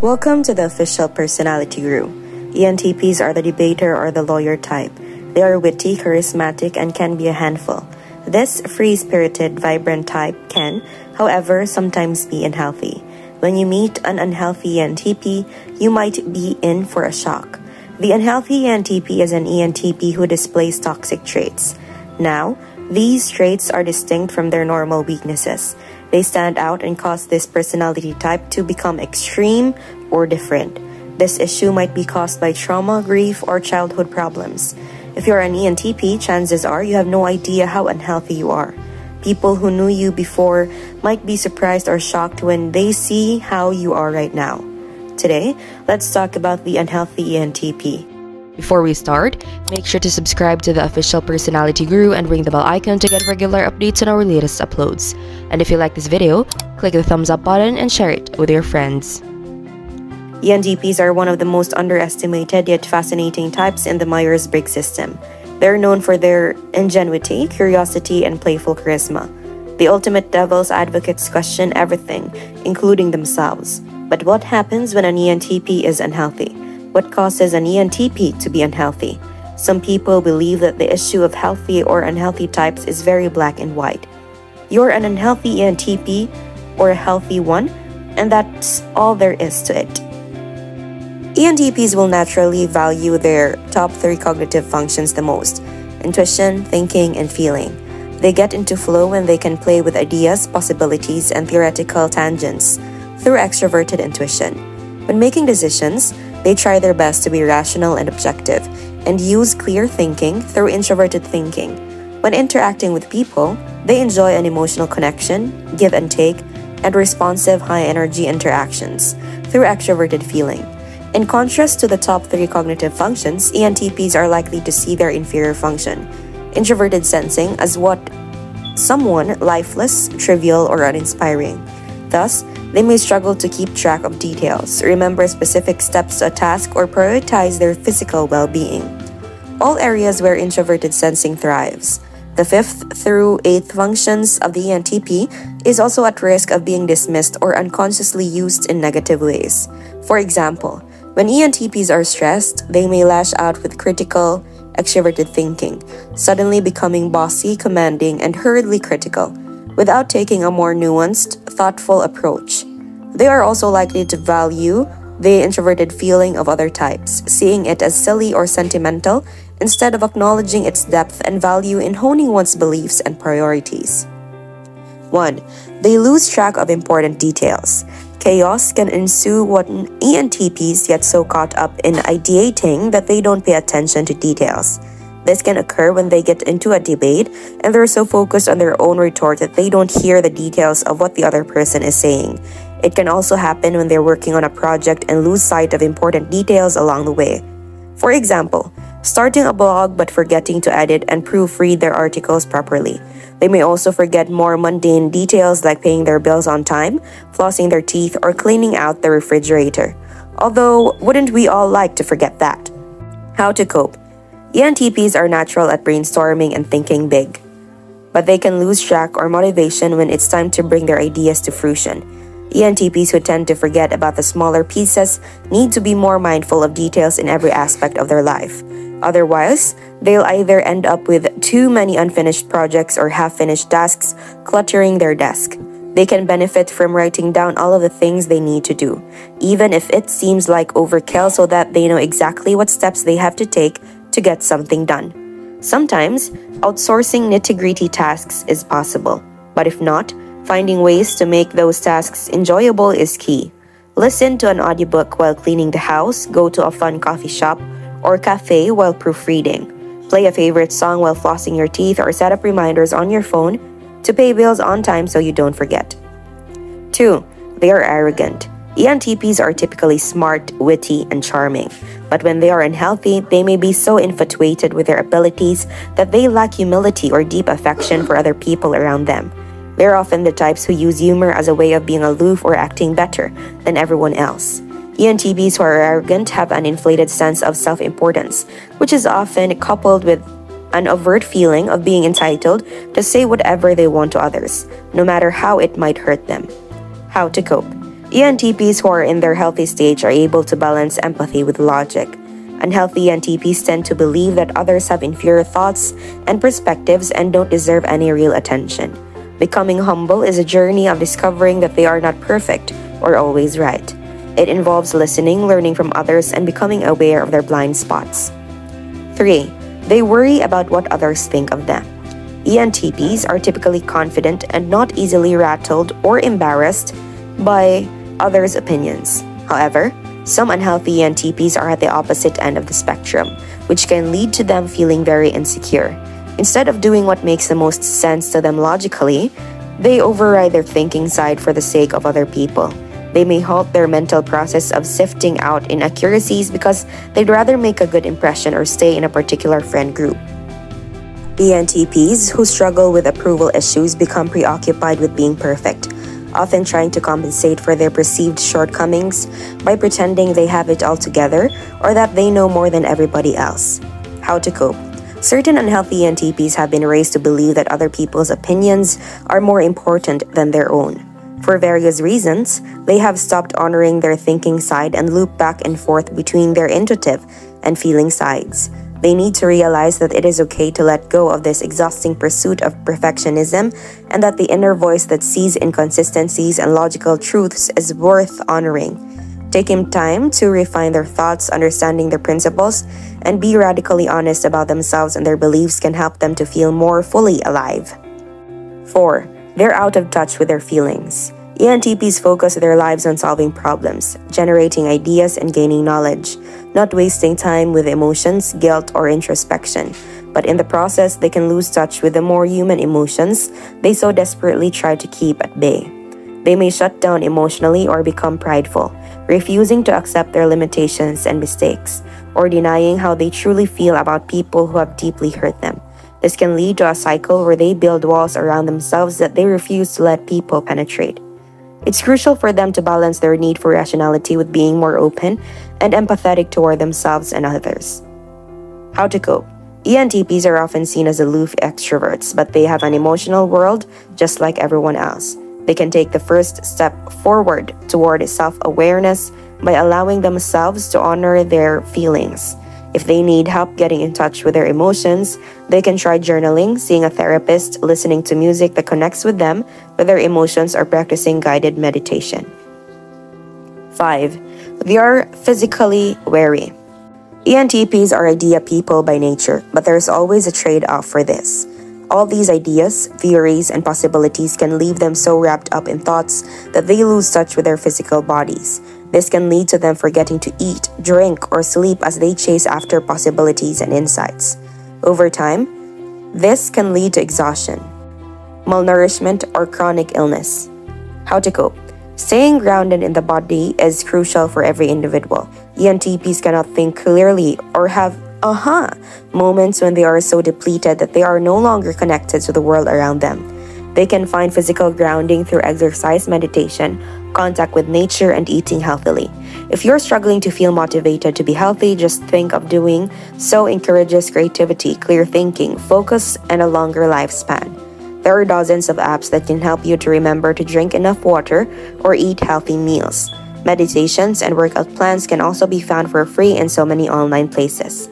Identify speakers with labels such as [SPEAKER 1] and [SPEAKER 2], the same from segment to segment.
[SPEAKER 1] Welcome to the official personality guru. ENTPs are the debater or the lawyer type. They are witty, charismatic, and can be a handful. This free-spirited, vibrant type can, however, sometimes be unhealthy. When you meet an unhealthy ENTP, you might be in for a shock. The unhealthy ENTP is an ENTP who displays toxic traits. Now, these traits are distinct from their normal weaknesses. They stand out and cause this personality type to become extreme or different. This issue might be caused by trauma, grief, or childhood problems. If you're an ENTP, chances are you have no idea how unhealthy you are. People who knew you before might be surprised or shocked when they see how you are right now. Today, let's talk about the unhealthy ENTP.
[SPEAKER 2] Before we start, make sure to subscribe to the official Personality Guru and ring the bell icon to get regular updates on our latest uploads. And if you like this video, click the thumbs up button and share it with your friends.
[SPEAKER 1] ENTPs are one of the most underestimated yet fascinating types in the Myers-Briggs system. They're known for their ingenuity, curiosity, and playful charisma. The ultimate devil's advocates question everything, including themselves. But what happens when an ENTP is unhealthy? What causes an ENTP to be unhealthy? Some people believe that the issue of healthy or unhealthy types is very black and white. You're an unhealthy ENTP or a healthy one, and that's all there is to it. ENTPs will naturally value their top 3 cognitive functions the most: intuition, thinking, and feeling. They get into flow when they can play with ideas, possibilities, and theoretical tangents through extroverted intuition. When making decisions, they try their best to be rational and objective, and use clear thinking through introverted thinking. When interacting with people, they enjoy an emotional connection, give and take, and responsive high-energy interactions through extroverted feeling. In contrast to the top 3 cognitive functions, ENTPs are likely to see their inferior function, introverted sensing, as what someone lifeless, trivial, or uninspiring. Thus, they may struggle to keep track of details, remember specific steps to a task, or prioritize their physical well-being. All areas where introverted sensing thrives. The 5th through 8th functions of the ENTP is also at risk of being dismissed or unconsciously used in negative ways. For example, when ENTPs are stressed, they may lash out with critical, extroverted thinking, suddenly becoming bossy, commanding, and hurriedly critical, without taking a more nuanced, thoughtful approach. They are also likely to value the introverted feeling of other types, seeing it as silly or sentimental instead of acknowledging its depth and value in honing one's beliefs and priorities. 1. They lose track of important details. Chaos can ensue when ENTPs get so caught up in ideating that they don't pay attention to details. This can occur when they get into a debate and they're so focused on their own retort that they don't hear the details of what the other person is saying. It can also happen when they're working on a project and lose sight of important details along the way. For example, starting a blog but forgetting to edit and proofread their articles properly. They may also forget more mundane details like paying their bills on time, flossing their teeth, or cleaning out the refrigerator. Although, wouldn't we all like to forget that? How to cope? ENTPs are natural at brainstorming and thinking big, but they can lose track or motivation when it's time to bring their ideas to fruition. ENTPs who tend to forget about the smaller pieces need to be more mindful of details in every aspect of their life. Otherwise, they'll either end up with too many unfinished projects or half-finished tasks cluttering their desk. They can benefit from writing down all of the things they need to do, even if it seems like overkill, so that they know exactly what steps they have to take to get something done. Sometimes, outsourcing nitty-gritty tasks is possible, but if not, finding ways to make those tasks enjoyable is key. Listen to an audiobook while cleaning the house, go to a fun coffee shop or cafe while proofreading. Play a favorite song while flossing your teeth, or set up reminders on your phone to pay bills on time so you don't forget. 2. They are arrogant. ENTPs are typically smart, witty, and charming, but when they are unhealthy, they may be so infatuated with their abilities that they lack humility or deep affection for other people around them. They're often the types who use humor as a way of being aloof or acting better than everyone else. ENTPs who are arrogant have an inflated sense of self-importance, which is often coupled with an overt feeling of being entitled to say whatever they want to others, no matter how it might hurt them. How to cope? ENTPs who are in their healthy stage are able to balance empathy with logic. Unhealthy ENTPs tend to believe that others have inferior thoughts and perspectives and don't deserve any real attention. Becoming humble is a journey of discovering that they are not perfect or always right. It involves listening, learning from others, and becoming aware of their blind spots. 3. They worry about what others think of them. ENTPs are typically confident and not easily rattled or embarrassed by others' opinions. However, some unhealthy ENTPs are at the opposite end of the spectrum, which can lead to them feeling very insecure. Instead of doing what makes the most sense to them logically, they override their thinking side for the sake of other people. They may halt their mental process of sifting out inaccuracies because they'd rather make a good impression or stay in a particular friend group. ENTPs who struggle with approval issues become preoccupied with being perfect, often trying to compensate for their perceived shortcomings by pretending they have it all together or that they know more than everybody else. How to cope? Certain unhealthy ENTPs have been raised to believe that other people's opinions are more important than their own. For various reasons, they have stopped honoring their thinking side and loop back and forth between their intuitive and feeling sides. They need to realize that it is okay to let go of this exhausting pursuit of perfectionism and that the inner voice that sees inconsistencies and logical truths is worth honoring. Taking time to refine their thoughts, understanding their principles, and be radically honest about themselves and their beliefs can help them to feel more fully alive. 4. They're out of touch with their feelings. ENTPs focus their lives on solving problems, generating ideas, and gaining knowledge, not wasting time with emotions, guilt, or introspection. But in the process, they can lose touch with the more human emotions they so desperately try to keep at bay. They may shut down emotionally or become prideful, refusing to accept their limitations and mistakes, or denying how they truly feel about people who have deeply hurt them. This can lead to a cycle where they build walls around themselves that they refuse to let people penetrate. It's crucial for them to balance their need for rationality with being more open and empathetic toward themselves and others. How to cope? ENTPs are often seen as aloof extroverts, but they have an emotional world just like everyone else. They can take the first step forward toward self-awareness by allowing themselves to honor their feelings. If they need help getting in touch with their emotions, they can try journaling, seeing a therapist, listening to music that connects with them with their emotions, or practicing guided meditation. 5. They are physically wary. ENTPs are idea people by nature, but there's always a trade-off for this. All these ideas, theories, and possibilities can leave them so wrapped up in thoughts that they lose touch with their physical bodies. This can lead to them forgetting to eat, drink, or sleep as they chase after possibilities and insights. Over time, this can lead to exhaustion, malnourishment, or chronic illness. How to cope? Staying grounded in the body is crucial for every individual. ENTPs cannot think clearly or have aha moments when they are so depleted that they are no longer connected to the world around them. They can find physical grounding through exercise, meditation, contact with nature, and eating healthily. If you're struggling to feel motivated to be healthy, just think of doing so encourages creativity, clear thinking, focus, and a longer lifespan. There are dozens of apps that can help you to remember to drink enough water or eat healthy meals. Meditations and workout plans can also be found for free in so many online places.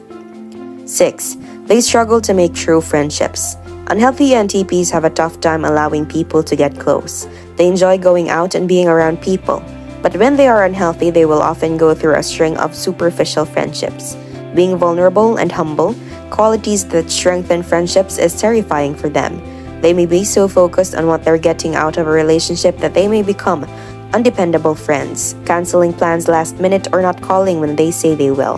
[SPEAKER 1] 6. They struggle to make true friendships. Unhealthy ENTPs have a tough time allowing people to get close. They enjoy going out and being around people. But when they are unhealthy, they will often go through a string of superficial friendships. Being vulnerable and humble, qualities that strengthen friendships, is terrifying for them. They may be so focused on what they're getting out of a relationship that they may become undependable friends, canceling plans last minute or not calling when they say they will.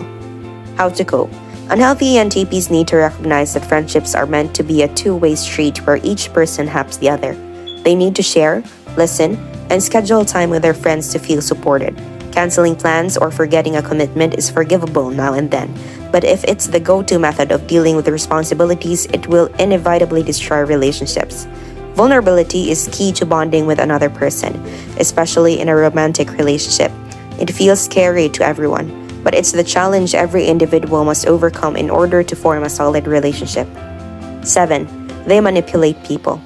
[SPEAKER 1] How to cope? Unhealthy ENTPs need to recognize that friendships are meant to be a two-way street where each person helps the other. They need to share, listen, and schedule time with their friends to feel supported. Canceling plans or forgetting a commitment is forgivable now and then, but if it's the go-to method of dealing with responsibilities, it will inevitably destroy relationships. Vulnerability is key to bonding with another person, especially in a romantic relationship. It feels scary to everyone, but it's the challenge every individual must overcome in order to form a solid relationship. 7. They manipulate people.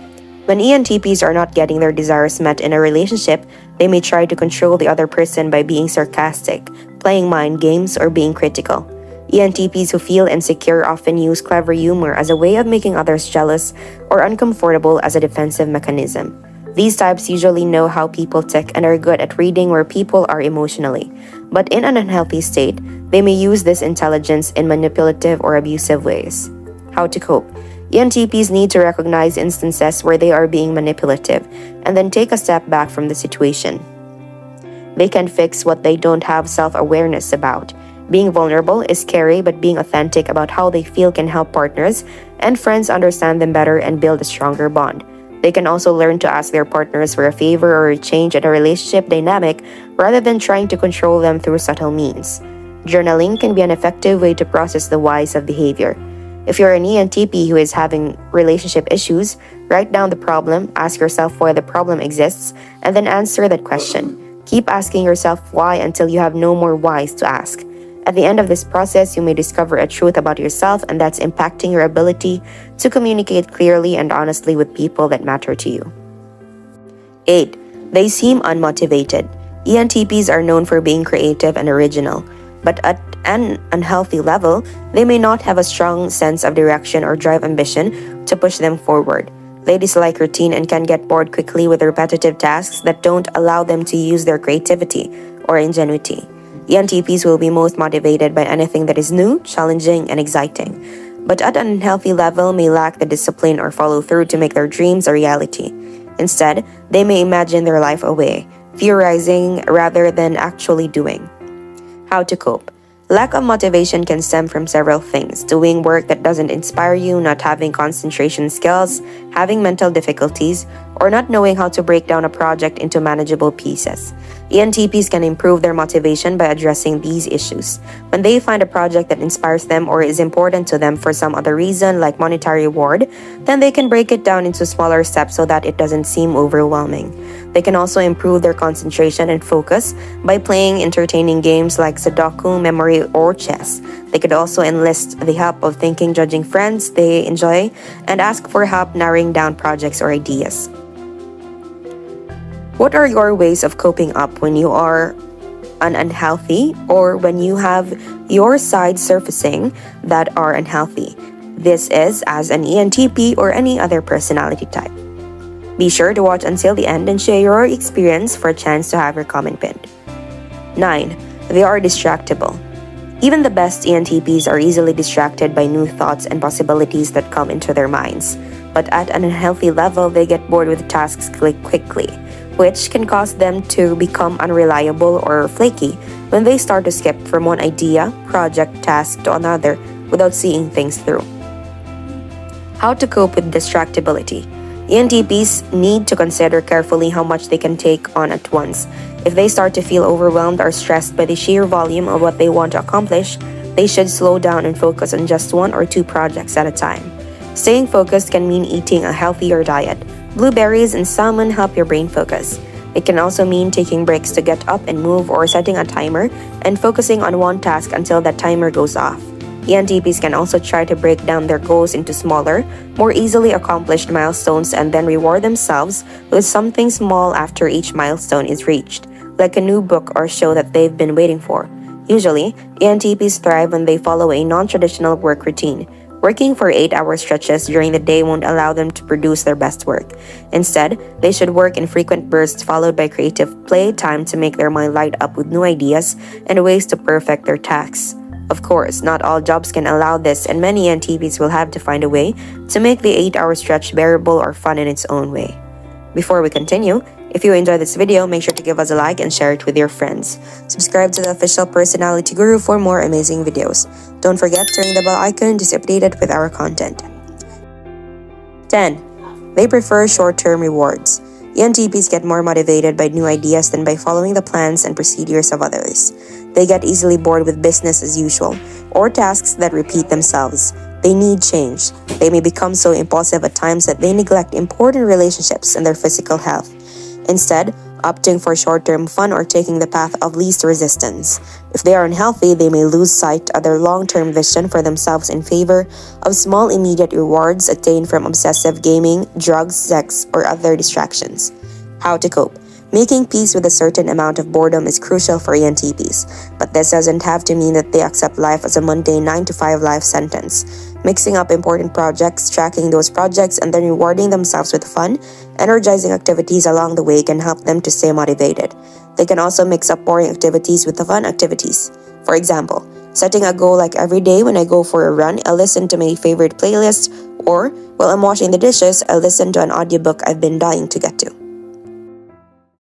[SPEAKER 1] When ENTPs are not getting their desires met in a relationship, they may try to control the other person by being sarcastic, playing mind games, or being critical. ENTPs who feel insecure often use clever humor as a way of making others jealous or uncomfortable as a defensive mechanism. These types usually know how people tick and are good at reading where people are emotionally. But in an unhealthy state, they may use this intelligence in manipulative or abusive ways. How to cope? ENTPs need to recognize instances where they are being manipulative and then take a step back from the situation. They can fix what they don't have self-awareness about. Being vulnerable is scary, but being authentic about how they feel can help partners and friends understand them better and build a stronger bond. They can also learn to ask their partners for a favor or a change in a relationship dynamic rather than trying to control them through subtle means. Journaling can be an effective way to process the whys of behavior. If you're an ENTP who is having relationship issues, write down the problem, ask yourself why the problem exists, and then answer that question. Keep asking yourself why until you have no more whys to ask. At the end of this process, you may discover a truth about yourself, and that's impacting your ability to communicate clearly and honestly with people that matter to you. 8. They seem unmotivated. ENTPs are known for being creative and original, but at an unhealthy level, they may not have a strong sense of direction or drive ambition to push them forward. They dislike routine and can get bored quickly with repetitive tasks that don't allow them to use their creativity or ingenuity. ENTPs will be most motivated by anything that is new, challenging, and exciting, but at an unhealthy level may lack the discipline or follow-through to make their dreams a reality. Instead, they may imagine their life away, theorizing rather than actually doing. How to cope? Lack of motivation can stem from several things: doing work that doesn't inspire you, not having concentration skills, having mental difficulties, or not knowing how to break down a project into manageable pieces. ENTPs can improve their motivation by addressing these issues. When they find a project that inspires them or is important to them for some other reason, like monetary reward, then they can break it down into smaller steps so that it doesn't seem overwhelming. They can also improve their concentration and focus by playing entertaining games like Sudoku, memory, or chess. They could also enlist the help of thinking, judging friends they enjoy, and ask for help narrowing down projects or ideas. What are your ways of coping up when you are unhealthy or when you have your sides surfacing that are unhealthy? This is as an ENTP or any other personality type. Be sure to watch until the end and share your experience for a chance to have your comment pinned. 9. They are distractible. Even the best ENTPs are easily distracted by new thoughts and possibilities that come into their minds. But at an unhealthy level, they get bored with tasks quickly, which can cause them to become unreliable or flaky when they start to skip from one idea, project, task to another without seeing things through. How to cope with distractibility? ENTPs need to consider carefully how much they can take on at once. If they start to feel overwhelmed or stressed by the sheer volume of what they want to accomplish, they should slow down and focus on just 1 or 2 projects at a time. Staying focused can mean eating a healthier diet. Blueberries and salmon help your brain focus. It can also mean taking breaks to get up and move or setting a timer and focusing on one task until that timer goes off. ENTPs can also try to break down their goals into smaller, more easily accomplished milestones and then reward themselves with something small after each milestone is reached, like a new book or show that they've been waiting for. Usually, ENTPs thrive when they follow a non-traditional work routine. Working for 8-hour stretches during the day won't allow them to produce their best work. Instead, they should work in frequent bursts followed by creative play time to make their mind light up with new ideas and ways to perfect their tasks. Of course, not all jobs can allow this, and many ENTPs will have to find a way to make the 8-hour stretch bearable or fun in its own way. Before we continue, if you enjoyed this video, make sure to give us a like and share it with your friends. Subscribe to the official Personality Guru for more amazing videos. Don't forget to ring the bell icon to stay updated with our content. 10. They prefer short-term rewards. ENTPs get more motivated by new ideas than by following the plans and procedures of others. They get easily bored with business as usual or tasks that repeat themselves. They need change. They may become so impulsive at times that they neglect important relationships and their physical health. Instead, opting for short-term fun or taking the path of least resistance. If they are unhealthy, they may lose sight of their long-term vision for themselves in favor of small immediate rewards attained from obsessive gaming, drugs, sex, or other distractions. How to cope. Making peace with a certain amount of boredom is crucial for ENTPs, but this doesn't have to mean that they accept life as a mundane 9-to-5 life sentence. Mixing up important projects, tracking those projects, and then rewarding themselves with fun, energizing activities along the way can help them to stay motivated. They can also mix up boring activities with the fun activities. For example, setting a goal like every day when I go for a run, I'll listen to my favorite playlist, or while I'm washing the dishes, I'll listen to an audiobook I've been dying to get to.